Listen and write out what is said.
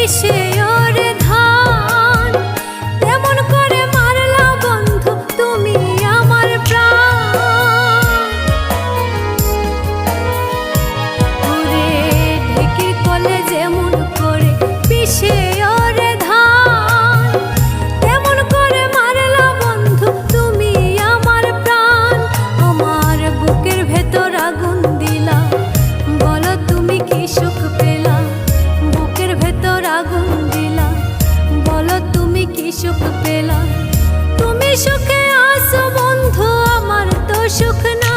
পিষে ওরে ধান, তেমন করে মারলা বন্ধু তুমি আমার প্রাণ। ওরে ঢেকির কলে যেমন করে পিষে ওরে ধান, তেমন করে মারলা বন্ধু তুমি আমার প্রাণ। আমার বুকের ভেতর আগুন দিলা, বলো তুমি কি সুখ পেলা। বুকের ভেতর আগুন দিলা, বলো তুমি কি সুখ পেলা। তুমি সুখে আছো বন্ধু, আমার তো সুখ না।